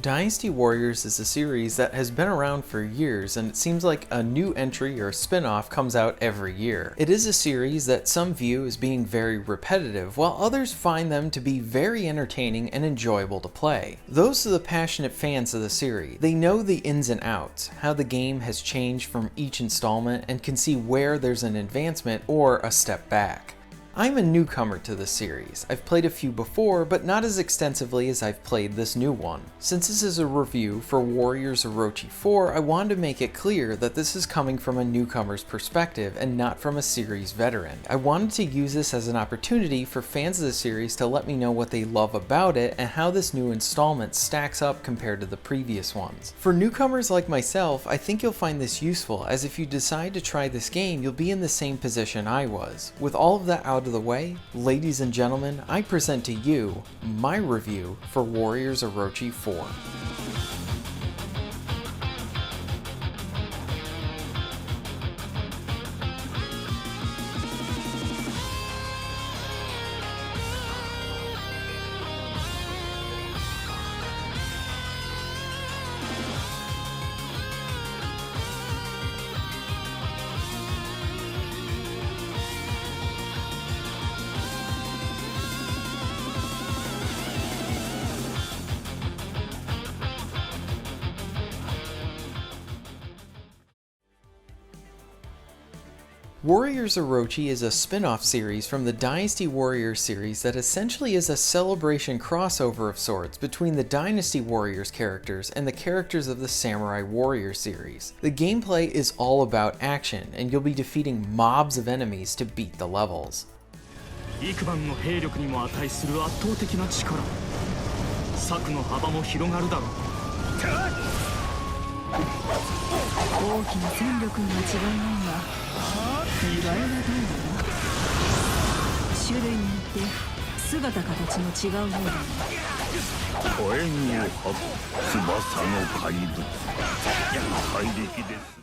Dynasty Warriors is a series that has been around for years, and it seems like a new entry or spin-off comes out every year. It is a series that some view as being very repetitive, while others find them to be very entertaining and enjoyable to play. Those are the passionate fans of the series. They know the ins and outs, how the game has changed from each installment, and can see where there's an advancement or a step back. I'm a newcomer to this series. I've played a few before, but not as extensively as I've played this new one. Since this is a review for Warriors Orochi 4, I wanted to make it clear that this is coming from a newcomer's perspective and not from a series veteran. I wanted to use this as an opportunity for fans of the series to let me know what they love about it and how this new installment stacks up compared to the previous ones. For newcomers like myself, I think you'll find this useful, as if you decide to try this game, you'll be in the same position I was. With all of that out of the way, ladies and gentlemen, I present to you my review for Warriors Orochi 4. Warriors Orochi is a spin-off series from the Dynasty Warriors series that essentially is a celebration crossover of sorts between the Dynasty Warriors characters and the characters of the Samurai Warriors series. The gameplay is all about action, and you'll be defeating mobs of enemies to beat the levels. 幾番の兵力にも値する圧倒的な力。策の幅も広がるだろう。大きな戦力には違いないが、見栄えはどうだな。種類によって姿形の違うようだな。火炎を吐く翼の怪物。怪力です。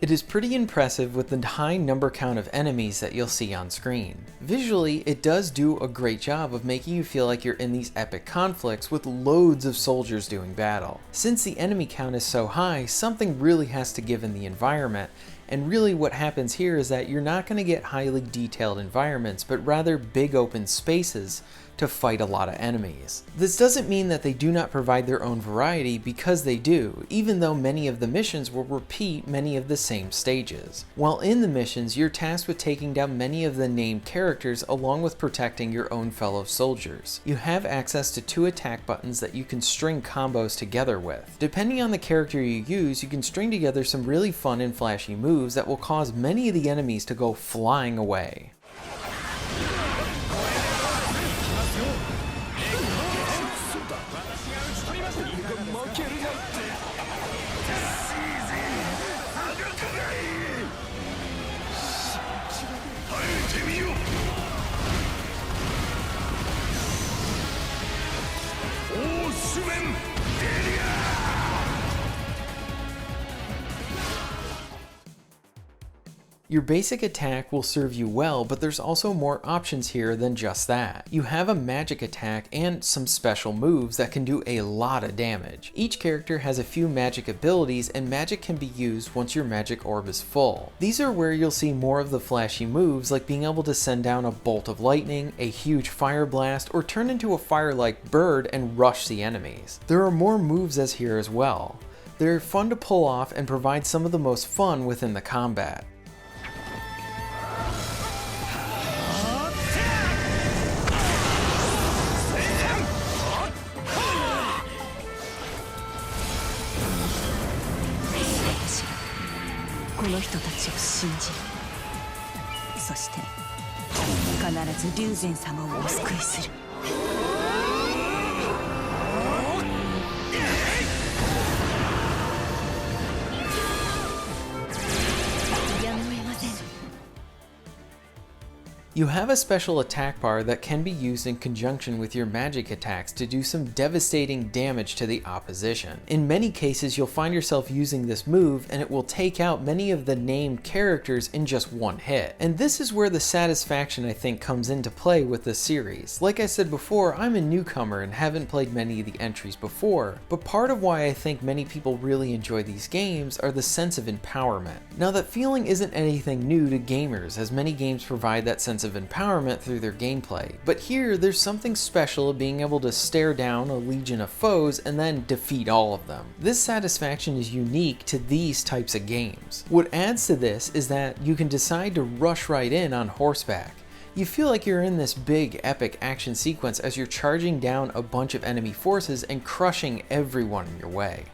It is pretty impressive with the high number count of enemies that you'll see on screen. Visually, it does do a great job of making you feel like you're in these epic conflicts with loads of soldiers doing battle. Since the enemy count is so high, something really has to give in the environment, and really what happens here is that you're not going to get highly detailed environments, but rather big open spaces to fight a lot of enemies. This doesn't mean that they do not provide their own variety, because they do, even though many of the missions will repeat many of the same stages. While in the missions, you're tasked with taking down many of the named characters along with protecting your own fellow soldiers. You have access to 2 attack buttons that you can string combos together with. Depending on the character you use, you can string together some really fun and flashy moves that will cause many of the enemies to go flying away. Your basic attack will serve you well, but there's also more options here than just that. You have a magic attack and some special moves that can do a lot of damage. Each character has a few magic abilities, and magic can be used once your magic orb is full. These are where you'll see more of the flashy moves, like being able to send down a bolt of lightning, a huge fire blast, or turn into a fire-like bird and rush the enemies. There are more moves as here as well. They're fun to pull off and provide some of the most fun within the combat. You have a special attack bar that can be used in conjunction with your magic attacks to do some devastating damage to the opposition. In many cases, you'll find yourself using this move and it will take out many of the named characters in just one hit. And this is where the satisfaction I think comes into play with this series. Like I said before, I'm a newcomer and haven't played many of the entries before, but part of why I think many people really enjoy these games are the sense of empowerment. Now that feeling isn't anything new to gamers, as many games provide that sense of empowerment through their gameplay, but here there's something special of being able to stare down a legion of foes and then defeat all of them. This satisfaction is unique to these types of games. What adds to this is that you can decide to rush right in on horseback. You feel like you're in this big epic action sequence as you're charging down a bunch of enemy forces and crushing everyone in your way.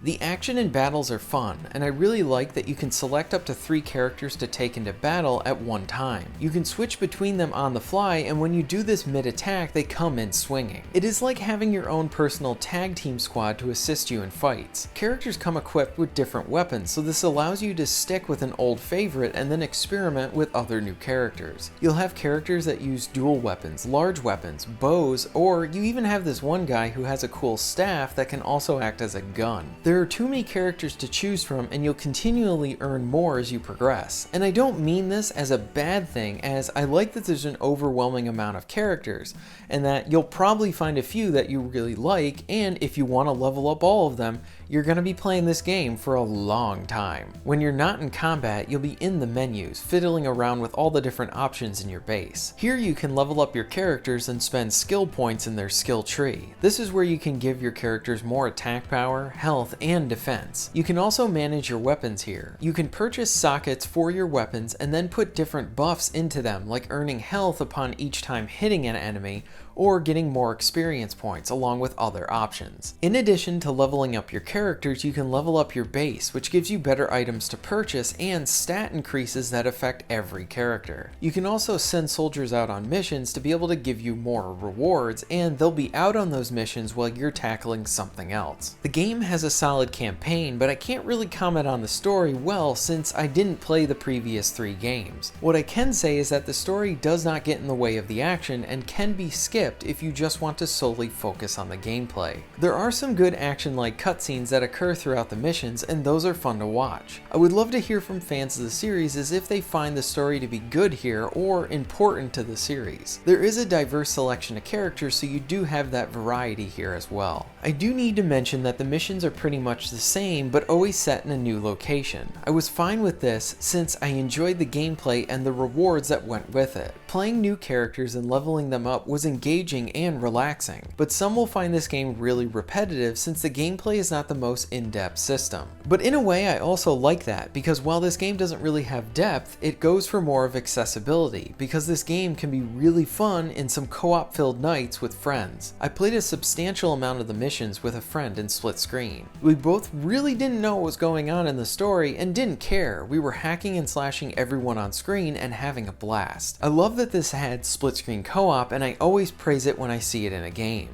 The action and battles are fun, and I really like that you can select up to 3 characters to take into battle at one time. You can switch between them on the fly, and when you do this mid-attack, they come in swinging. It is like having your own personal tag team squad to assist you in fights. Characters come equipped with different weapons, so this allows you to stick with an old favorite and then experiment with other new characters. You'll have characters that use dual weapons, large weapons, bows, or you even have this one guy who has a cool staff that can also act as a gun. There are too many characters to choose from, and you'll continually earn more as you progress. And I don't mean this as a bad thing, as I like that there's an overwhelming amount of characters, and that you'll probably find a few that you really like, and if you want to level up all of them, you're going to be playing this game for a long time. When you're not in combat, you'll be in the menus, fiddling around with all the different options in your base. Here you can level up your characters and spend skill points in their skill tree. This is where you can give your characters more attack power, health, and defense. You can also manage your weapons here. You can purchase sockets for your weapons and then put different buffs into them, like earning health upon each time hitting an enemy, or getting more experience points along with other options. In addition to leveling up your characters, you can level up your base, which gives you better items to purchase and stat increases that affect every character. You can also send soldiers out on missions to be able to give you more rewards, and they'll be out on those missions while you're tackling something else. The game has a solid campaign, but I can't really comment on the story well since I didn't play the previous 3 games. What I can say is that the story does not get in the way of the action and can be skipped if you just want to solely focus on the gameplay. There are some good action-like cutscenes that occur throughout the missions, and those are fun to watch. I would love to hear from fans of the series as if they find the story to be good here or important to the series. There is a diverse selection of characters, so you do have that variety here as well. I do need to mention that the missions are pretty much the same, but always set in a new location. I was fine with this since I enjoyed the gameplay and the rewards that went with it. Playing new characters and leveling them up was engaging and relaxing, but some will find this game really repetitive since the gameplay is not the most in-depth system. But in a way I also like that, because while this game doesn't really have depth, it goes for more of accessibility, because this game can be really fun in some co-op filled nights with friends. I played a substantial amount of the missions with a friend in split screen. We both really didn't know what was going on in the story and didn't care. We were hacking and slashing everyone on screen and having a blast. I love that this had split screen co-op, and I always praise it when I see it in a game.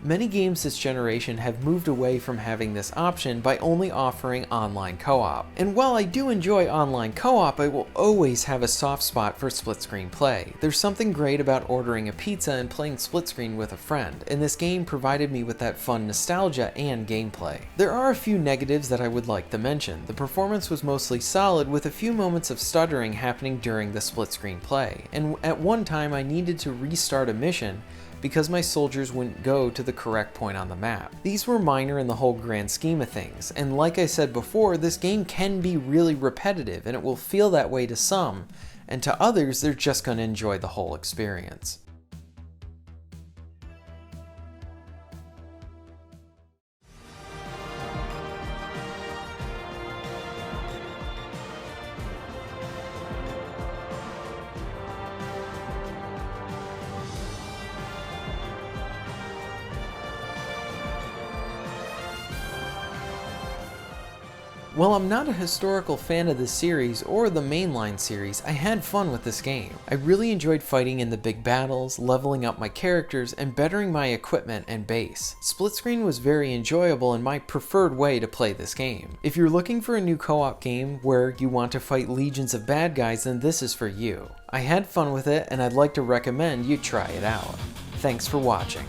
Many games this generation have moved away from having this option by only offering online co-op. And while I do enjoy online co-op, I will always have a soft spot for split screen play. There's something great about ordering a pizza and playing split screen with a friend, and this game provided me with that fun nostalgia and gameplay. There are a few negatives that I would like to mention. The performance was mostly solid, with a few moments of stuttering happening during the split screen play, and at one time I needed to restart a mission because my soldiers wouldn't go to the correct point on the map. These were minor in the whole grand scheme of things, and like I said before, this game can be really repetitive and it will feel that way to some, and to others they're just going to enjoy the whole experience. While I'm not a historical fan of this series or the mainline series, I had fun with this game. I really enjoyed fighting in the big battles, leveling up my characters, and bettering my equipment and base. Split screen was very enjoyable and my preferred way to play this game. If you're looking for a new co-op game where you want to fight legions of bad guys, then this is for you. I had fun with it and I'd like to recommend you try it out. Thanks for watching.